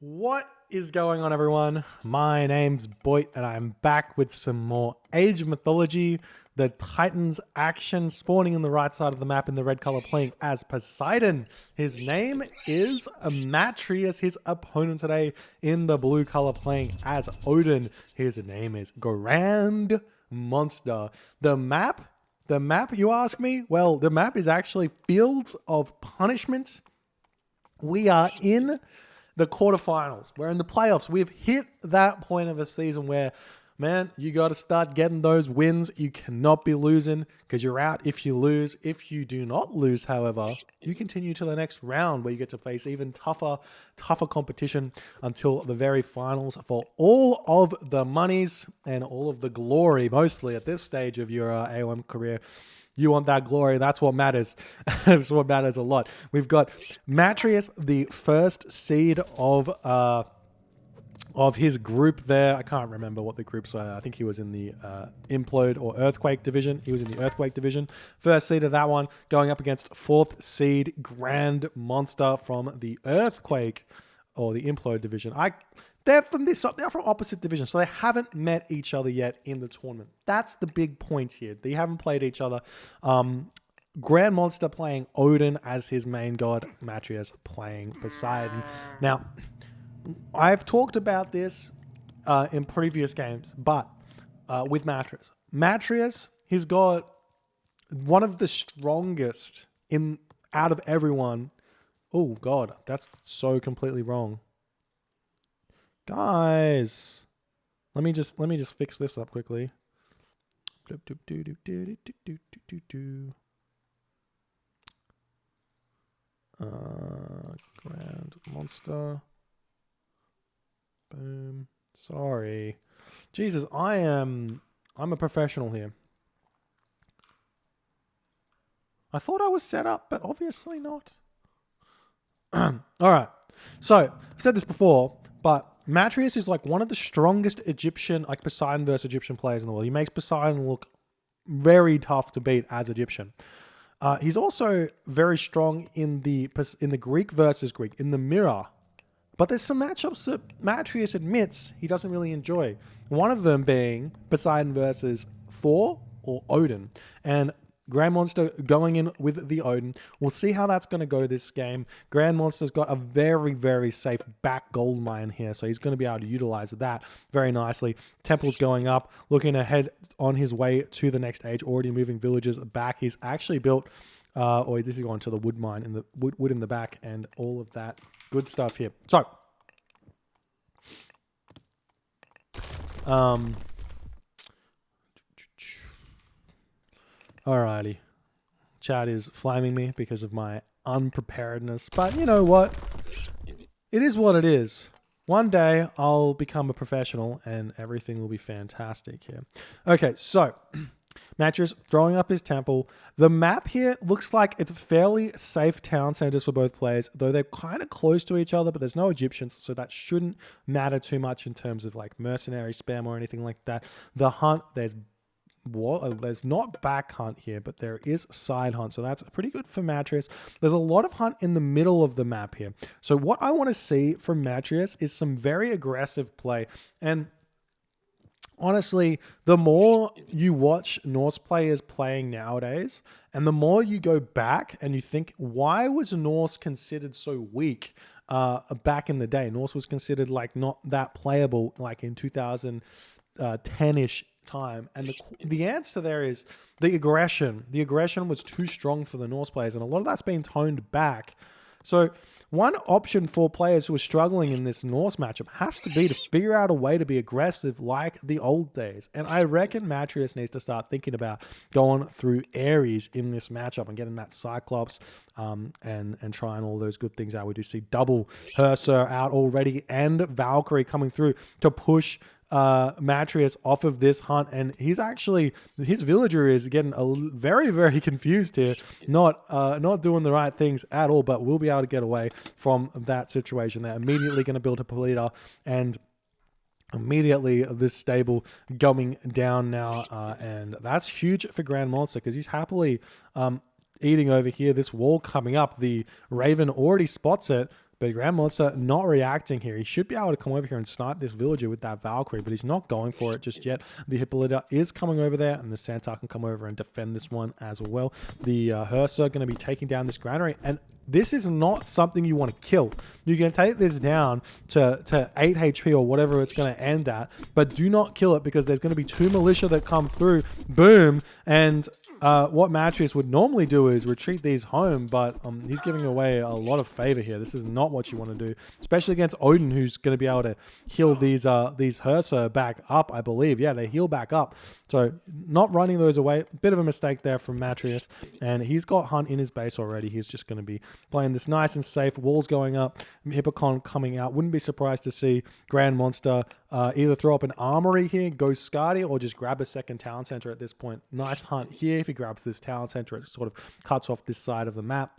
What is going on, everyone? My name's Boit, and I'm back with some more Age of Mythology. The Titans action spawning in the right side of the map in the red color, playing as Poseidon. His name is Matreiuss. His opponent today in the blue color, playing as Odin. His name is GrandMonster. The map, you ask me? Well, the map is actually Fields of Punishment. We are in the quarterfinals. We're in the playoffs. We've hit that point of a season where, man, you got to start getting those wins. You cannot be losing because you're out if you lose. If you do not lose, however, you continue to the next round where you get to face even tougher competition until the very finals for all of the monies and all of the glory, mostly at this stage of your AOM career. You want that glory. That's what matters. That's what matters a lot. We've got Matreiuss, the first seed of his group there. I can't remember what the groups were. I think he was in the Implode or Earthquake division. He was in the Earthquake division. First seed of that one, going up against fourth seed GrandMonster from the Earthquake or the Implode division. They're from opposite divisions, so they haven't met each other yet in the tournament. That's the big point here. They haven't played each other. GrandMonster playing Odin as his main god, Matreiuss playing Poseidon. Now, I've talked about this in previous games, but with Matreiuss. Matreiuss, he's got one of the strongest out of everyone. Oh God, that's so completely wrong. Guys, let me just fix this up quickly. GrandMonster. Boom. Sorry. Jesus, I'm a professional here. I thought I was set up, but obviously not. All right. So, I've said this before, but Matreiuss is like one of the strongest Egyptian, like Poseidon versus Egyptian players in the world. He makes Poseidon look very tough to beat as Egyptian. He's also very strong in the Greek versus Greek, in the mirror. But there's some matchups that Matreiuss admits he doesn't really enjoy. One of them being Poseidon versus Thor or Odin. And GrandMonster going in with the Odin. We'll see how that's going to go this game. GrandMonster's got a very, very safe back gold mine here, so he's going to be able to utilize that very nicely. Temple's going up, looking ahead on his way to the next age, already moving villagers back. He's actually built, this is going to the wood mine, in the wood in the back, and all of that good stuff here. So, alrighty. Chat is flaming me because of my unpreparedness. But you know what? It is what it is. One day I'll become a professional and everything will be fantastic here. Okay, so Matreiuss throwing up his temple. The map here looks like it's fairly safe town centers for both players, though they're kind of close to each other, but there's no Egyptians, so that shouldn't matter too much in terms of like mercenary spam or anything like that. The hunt, there's not back hunt here, but there is side hunt, so that's pretty good for Matreiuss. There's a lot of hunt in the middle of the map here. So what I want to see from Matreiuss is some very aggressive play. And honestly, the more you watch Norse players playing nowadays, and the more you go back and you think, why was Norse considered so weak back in the day? Norse was considered like not that playable like in 2010-ish time, and the answer there is the aggression. The aggression was too strong for the Norse players, and a lot of that's been toned back. So one option for players who are struggling in this Norse matchup has to be to figure out a way to be aggressive like the old days. And I reckon Matreiuss needs to start thinking about going through Ares in this matchup and getting that Cyclops and trying all those good things out. We do see double Herser out already and Valkyrie coming through to push Matreiuss off of this hunt, and his villager is getting very, very confused here, not doing the right things at all, but we'll be able to get away from that situation. They're immediately going to build a Polita, and immediately this stable going down now, and that's huge for GrandMonster because he's happily eating over here. This wall coming up, the Raven already spots it, But GrandMonster not reacting here. He should be able to come over here and snipe this villager with that Valkyrie, but he's not going for it just yet. The Hippolyta is coming over there, and the Centaur can come over and defend this one as well. The Hearser going to be taking down this granary, and this is not something you want to kill. You can take this down to 8 HP or whatever it's going to end at, but do not kill it because there's going to be 2 militia that come through. Boom. And what Matreiuss would normally do is retreat these home, but he's giving away a lot of favor here. This is not what you want to do, especially against Odin, who's going to be able to heal these Hearser back up, I believe. Yeah, they heal back up. So not running those away. Bit of a mistake there from Matreiuss. And he's got Hunt in his base already. He's just going to be playing this nice and safe. Walls going up. Hippocon coming out. Wouldn't be surprised to see GrandMonster either throw up an armory here, go Skadi, or just grab a second town center at this point. Nice Hunt here. If he grabs this town center, it sort of cuts off this side of the map.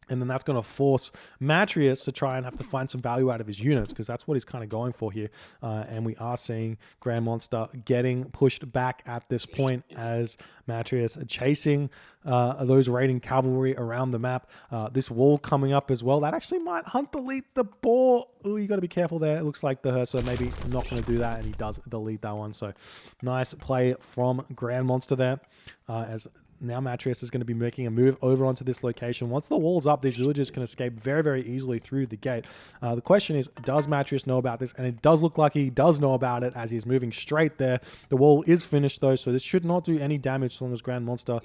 And then that's going to force Matreiuss to try and have to find some value out of his units, because that's what he's kind of going for here. And we are seeing GrandMonster getting pushed back at this point as Matreiuss chasing those raiding cavalry around the map. This wall coming up as well. That actually might Hunt delete the boar. Oh, you got to be careful there. It looks like the Hearser maybe not going to do that, and he does delete that one. So nice play from GrandMonster there as now Matreiuss is going to be making a move over onto this location. Once the wall's up, these villagers can escape very, very easily through the gate. The question is, does Matreiuss know about this? And it does look like he does know about it as he's moving straight there. The wall is finished though, so this should not do any damage as long as GrandMonster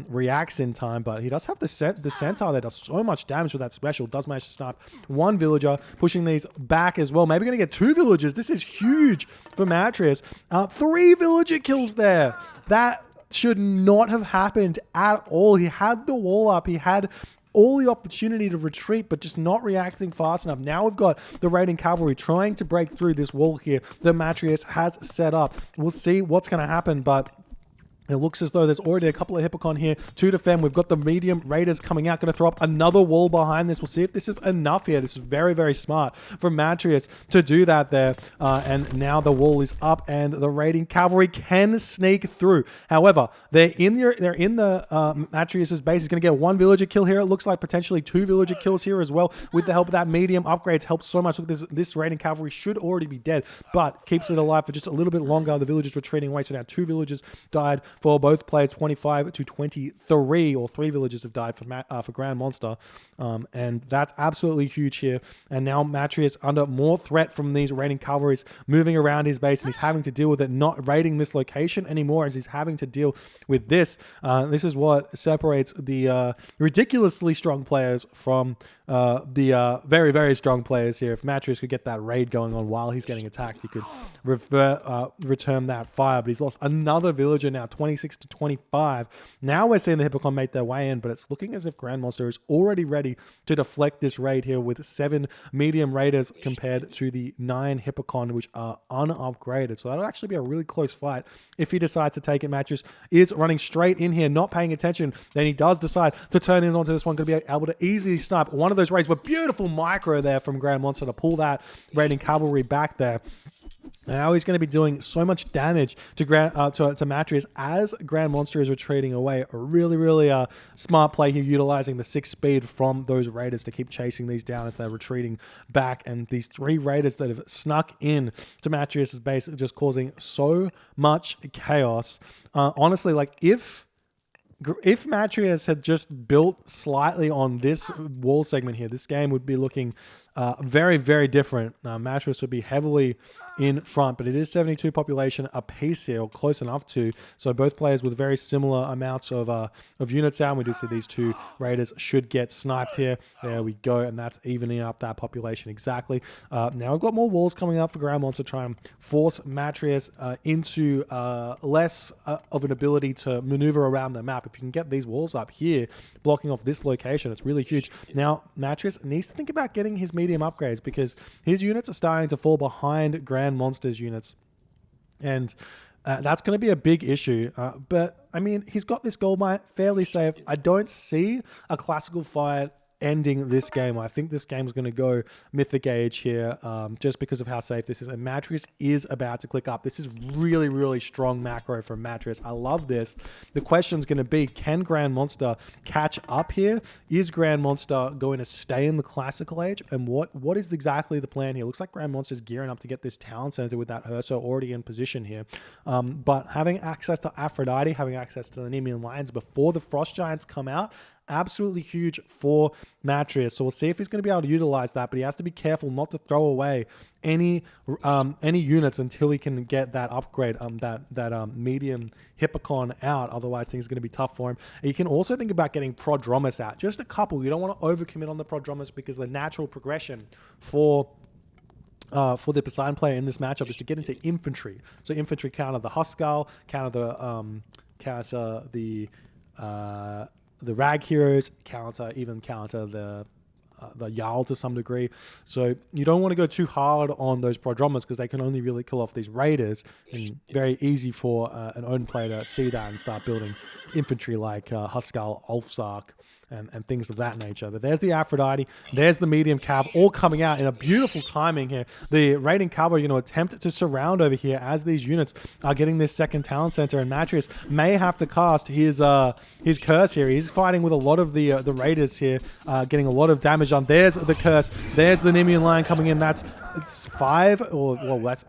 reacts in time. But he does have the Centaur that does so much damage with that special. Does manage to snipe 1 villager, pushing these back as well. Maybe going to get 2 villagers. This is huge for Matreiuss. 3 villager kills there. That should not have happened at all. He had the wall up. He had all the opportunity to retreat, but just not reacting fast enough. Now we've got the raiding cavalry trying to break through this wall here that Matreiuss has set up. We'll see what's going to happen, but it looks as though there's already a couple of Hippocon here to defend. We've got the medium raiders coming out, going to throw up another wall behind this. We'll see if this is enough here. This is very, very smart from Matreiuss to do that there. And now the wall is up, and the raiding cavalry can sneak through. However, they're in the Matreiuss's base. He's going to get 1 villager kill here. It looks like potentially 2 villager kills here as well. With the help of that medium upgrades, helps so much. Look, this raiding cavalry should already be dead, but keeps it alive for just a little bit longer. The villagers retreating away. So now 2 villagers died for both players, 25 to 23, or 3 villagers have died for GrandMonster, and that's absolutely huge here. And now Matreiuss under more threat from these raiding cavalries moving around his base, and he's having to deal with it not raiding this location anymore, as he's having to deal with this. This is what separates the ridiculously strong players from the very, very strong players here. If Matreiuss could get that raid going on while he's getting attacked, he could return that fire, but he's lost another villager now, 26 to 25. Now we're seeing the Hippocon make their way in, but it's looking as if GrandMonster is already ready to deflect this raid here with 7 medium raiders compared to the 9 Hippocon, which are unupgraded. So that'll actually be a really close fight if he decides to take it. Matreiuss is running straight in here, not paying attention. Then he does decide to turn in onto this one. Going to be able to easily snipe one of those raids, but beautiful micro there from GrandMonster to pull that raiding cavalry back there. Now he's going to be doing so much damage to Matreiuss as GrandMonster is retreating away. A really, really smart play here, utilizing the 6 speed from those raiders to keep chasing these down as they're retreating back. And these 3 raiders that have snuck in to Matreiuss's base are just causing so much chaos. Honestly, like if Matreiuss had just built slightly on this wall segment here, this game would be looking very, very different. Matreiuss would be heavily in front, but it is 72 population apiece here, or close enough to. So both players with very similar amounts of units out. And we do see these 2 raiders should get sniped here. There we go, and that's evening up that population exactly. Now we've got more walls coming up for GrandMonster to try and force Matreiuss into less of an ability to maneuver around the map. If you can get these walls up here, blocking off this location, it's really huge. Now Matreiuss needs to think about getting his medium upgrades, because his units are starting to fall behind GrandMonster's units, and that's going to be a big issue. But I mean, he's got this gold mine fairly safe. I don't see a classical fight ending this game. I think this game is going to go Mythic Age here, just because of how safe this is. And Matreiuss is about to click up. This is really, really strong macro from Matreiuss. I love this. The question is going to be, can GrandMonster catch up here? Is GrandMonster going to stay in the Classical Age? And what is exactly the plan here? Looks like GrandMonster is gearing up to get this Town Center with that Ursa already in position here. But having access to Aphrodite, having access to the Nemean Lions before the Frost Giants come out, absolutely huge for Matreiuss. So we'll see if he's going to be able to utilize that, but he has to be careful not to throw away any units until he can get that upgrade, that medium Hippocon out. Otherwise, things are going to be tough for him. And you can also think about getting Prodromus out. Just a couple. You don't want to overcommit on the Prodromus because the natural progression for the Poseidon player in this matchup is to get into infantry. So infantry counter the Huskal, counter the Rag Heroes, counter the Jarl to some degree. So you don't want to go too hard on those Prodromas because they can only really kill off these Raiders, and very easy for an Odin player to see that and start building infantry like Huskal, Ulfsark, and things of that nature. But there's the Aphrodite, there's the medium cav, all coming out in a beautiful timing here. The raiding cavalry, attempt to surround over here as these units are getting this second talent center, and Matreiuss may have to cast his curse here. He's fighting with a lot of the raiders here, getting a lot of damage on. There's the curse. There's the Nemean Lion coming in. It's 5, or well, that's,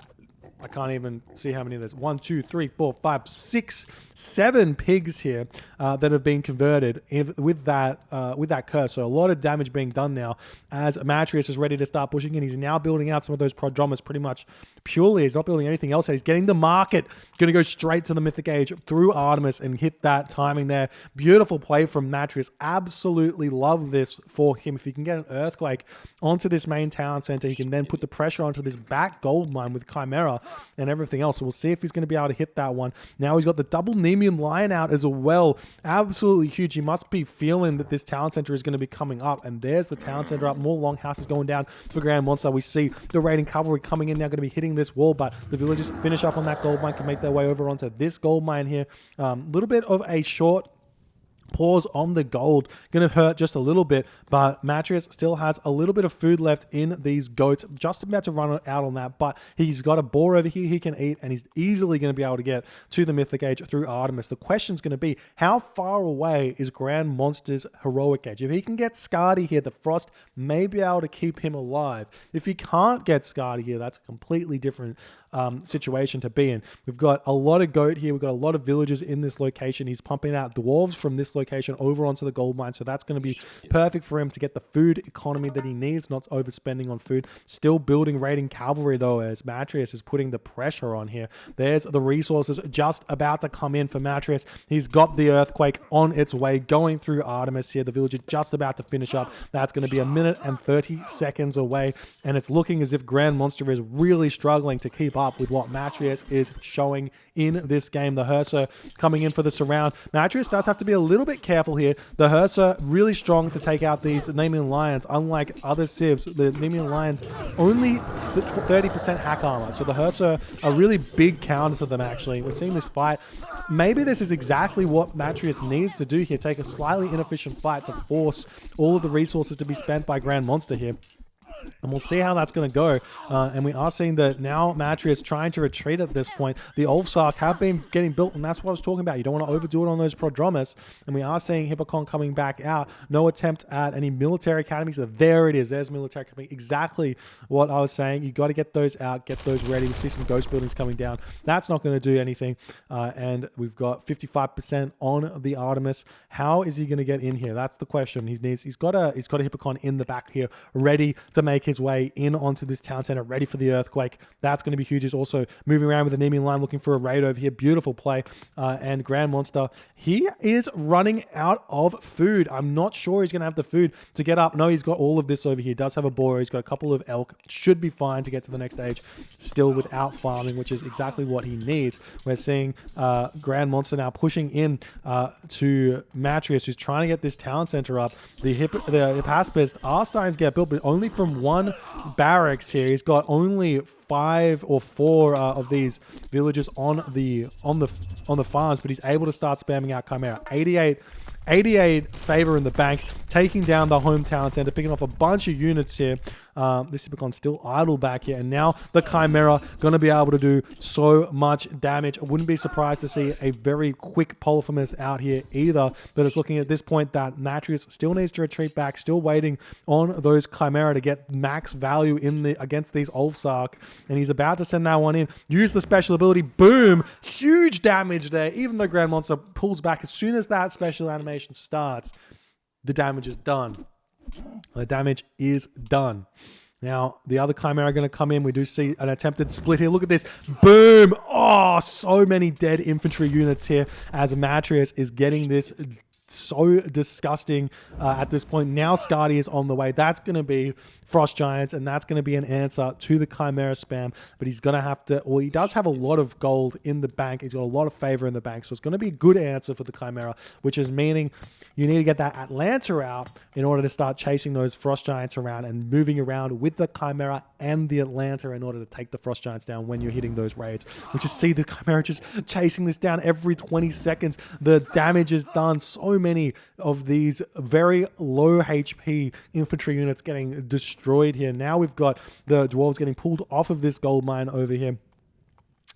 I can't even see how many there's. 1, 2, 3, 4, 5, 6, 7 pigs here that have been converted with that curse. So a lot of damage being done now as Matreiuss is ready to start pushing in. He's now building out some of those Prodromas pretty much purely. He's not building anything else. He's getting the market. Going to go straight to the Mythic Age through Artemis and hit that timing there. Beautiful play from Matreiuss. Absolutely love this for him. If he can get an Earthquake onto this main town center, he can then put the pressure onto this back gold mine with Chimera and everything else. So we'll see if he's going to be able to hit that one. Now he's got the double Nemean Lion out as well. Absolutely huge. He must be feeling that this town center is going to be coming up. And there's the town center up. More longhouses going down for GrandMonster. We see the raiding cavalry coming in now, going to be hitting this wall, but the villagers finish up on that gold mine, can make their way over onto this gold mine here. Little bit of a short pause on the gold, going to hurt just a little bit, but Matreiuss still has a little bit of food left in these goats, just about to run out on that, but he's got a boar over here he can eat, and he's easily going to be able to get to the Mythic Age through Artemis. The question's going to be, how far away is GrandMonster's Heroic Age? If he can get Skadi here, the Frost may be able to keep him alive. If he can't get Skadi here, that's a completely different situation to be in. We've got a lot of goat here. We've got a lot of villagers in this location. He's pumping out dwarves from this location over onto the gold mine, so that's going to be perfect for him to get the food economy that he needs, not overspending on food. Still building raiding cavalry though, as Matreiuss is putting the pressure on here. There's the resources just about to come in for Matreiuss. He's got the Earthquake on its way, going through Artemis here. The villager just about to finish up. That's going to be 1 minute and 30 seconds away, and it's looking as if GrandMonster is really struggling to keep up with what Matreiuss is showing in this game. The Ursa coming in for the surround. Matreiuss does have to be a little bit careful here. The Ursa really strong to take out these Nemean Lions. Unlike other civs, the Nemean Lions only 30% hack armor, so the Ursa are really big counters to them. Actually, we're seeing this fight. Maybe this is exactly what Matreiuss needs to do here. Take a slightly inefficient fight to force all of the resources to be spent by GrandMonster here. And we'll see how that's going to go. And we are seeing that now Matreiuss trying to retreat at this point. The Ulfsark have been getting built, and that's what I was talking about. You don't want to overdo it on those Prodromus. And we are seeing Hippocon coming back out. No attempt at any military academies. So there it is. There's military academy. Exactly what I was saying. You got to get those out, get those ready. We see some ghost buildings coming down. That's not going to do anything. And we've got 55% on the Artemis. How is he going to get in here? That's the question. He's got a Hippocon in the back here, ready to make his way in onto this town center, ready for the Earthquake. That's going to be huge. He's also moving around with the Nemean line, looking for a raid over here. Beautiful play. And GrandMonster, he is running out of food. I'm not sure he's going to have the food to get up. No, he's got all of this over here. He does have a boar. He's got a couple of elk. Should be fine to get to the next stage, still without farming, which is exactly what he needs. We're seeing GrandMonster now pushing in to Matreiuss, who's trying to get this town center up. The Hippaspist are starting to get built, but only from from one barracks here. He's got only 5 or 4 of these villagers on the farms, but he's able to start spamming out Chimera. 88 favor in the bank, taking down the hometown center, picking off a bunch of units here. This Hippocon's still idle back here, and now the Chimera going to be able to do so much damage. I wouldn't be surprised to see a very quick Polyphemus out here either, but it's looking at this point that Matreiuss still needs to retreat back, still waiting on those Chimera to get max value against these Ulfsark, and he's about to send that one in. Use the special ability, boom! Huge damage there, even though GrandMonster pulls back. As soon as that special animation starts, the damage is done. The damage is done. Now, the other Chimera are going to come in. We do see an attempted split here. Look at this. Boom! Oh, so many dead infantry units here as Matreiuss is getting this so disgusting at this point. Now Skadi is on the way. That's going to be Frost Giants, and that's going to be an answer to the Chimera spam. But he's going to have to, well, he does have a lot of gold in the bank. He's got a lot of favor in the bank. So it's going to be a good answer for the Chimera, which is meaning you need to get that Atlanta out in order to start chasing those Frost Giants around and moving around with the Chimera and the Atlanta in order to take the Frost Giants down when you're hitting those raids. We just see the Chimera just chasing this down every 20 seconds. The damage is done. So many of these very low HP infantry units getting destroyed here. Now we've got the dwarves getting pulled off of this gold mine over here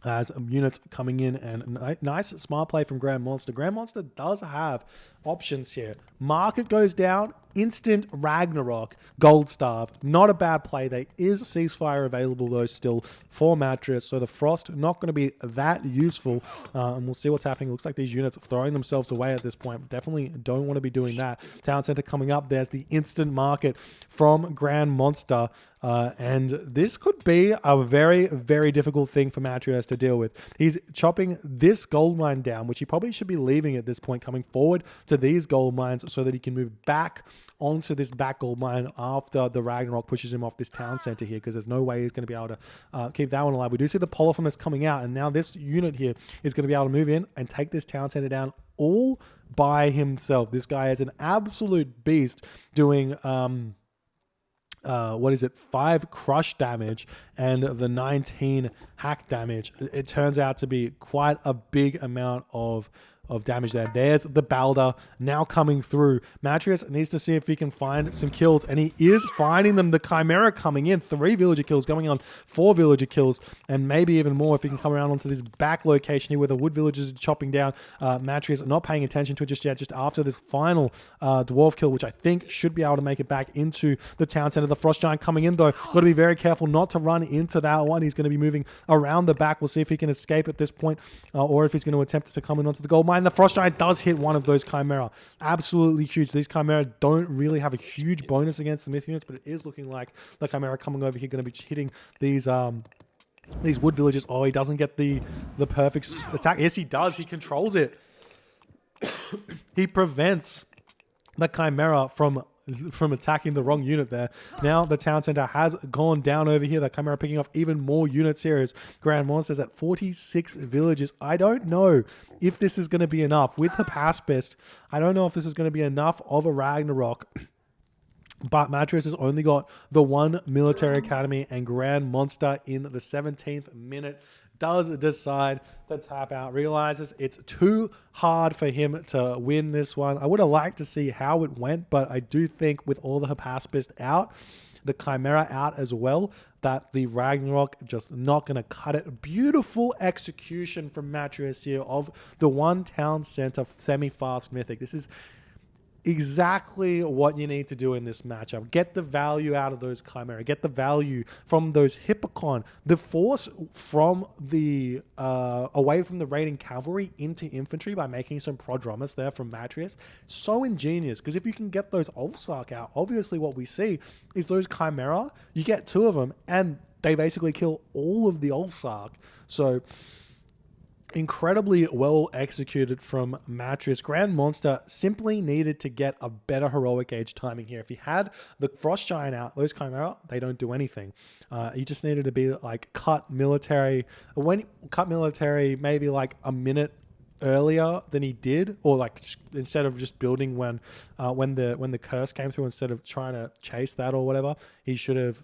as units coming in, and nice smart play from GrandMonster. GrandMonster does have options here. Market goes down, instant Ragnarok, Gold Starve. Not a bad play. There is ceasefire available though still for Matreiuss, so the Frost not going to be that useful, and we'll see what's happening. Looks like these units are throwing themselves away at this point. Definitely don't want to be doing that. Town Center coming up. There's the instant market from GrandMonster, and this could be a very, very difficult thing for Matreiuss to deal with. He's chopping this gold mine down, which he probably should be leaving at this point, coming forward to these gold mines so that he can move back onto this back gold mine after the Ragnarok pushes him off this town center here, because there's no way he's going to be able to keep that one alive. We do see the Polyphemus coming out, and now this unit here is going to be able to move in and take this town center down all by himself. This guy is an absolute beast, doing 5 crush damage and the 19 hack damage. It turns out to be quite a big amount of damage there. There's the Balder now coming through. Matreiuss needs to see if he can find some kills, and he is finding them. The Chimera coming in, 3 villager kills, going on 4 villager kills, and maybe even more if he can come around onto this back location here where the wood villagers are chopping down. Matreiuss not paying attention to it just yet, just after this final dwarf kill, which I think should be able to make it back into the town center. The Frost Giant coming in though, got to be very careful not to run into that one. He's going to be moving around the back. We'll see if he can escape at this point, or if he's going to attempt to come in onto the gold mine. The Frost Giant does hit one of those Chimera. Absolutely huge. These Chimera don't really have a huge bonus against the myth units, but it is looking like the Chimera coming over here going to be hitting these wood villages. Oh, he doesn't get the perfect attack. Yes, he does. He controls it. He prevents the Chimera from attacking the wrong unit there. Now the town center has gone down over here. The Chimera picking off even more units here as GrandMonster's at 46 villages. I don't know if this is going to be enough. With the Paspist, I don't know if this is going to be enough of a Ragnarok. But Matreiuss has only got the 1 military academy, and GrandMonster in the 17th minute does decide to tap out, realizes it's too hard for him to win this one. I would have liked to see how it went, but I do think with all the Hypaspist out, the Chimera out as well, that the Ragnarok just not going to cut it. Beautiful execution from Matreiuss here of the 1 town center semi-fast mythic. This is exactly what you need to do in this matchup. Get the value out of those Chimera. Get the value from those Hippocon. The force from the away from the raiding cavalry into infantry by making some prodromus there from Matreiuss. So ingenious, because if you can get those Ulfsark out, obviously what we see is those Chimera, you get 2 of them and they basically kill all of the Ulfsark. So incredibly well executed from Matreiuss. GrandMonster simply needed to get a better heroic age timing here. If he had the Frost Giant out, those Chimera, they don't do anything. He just needed to be like cut military, maybe like a minute earlier than he did, or like instead of just building when the curse came through, instead of trying to chase that or whatever, he should have,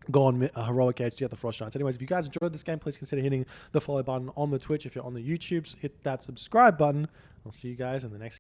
gone heroic edge to get the frost giants. Anyways, if you guys enjoyed this game, please consider hitting the follow button on the Twitch. If you're on the YouTubes, hit that subscribe button. I'll see you guys in the next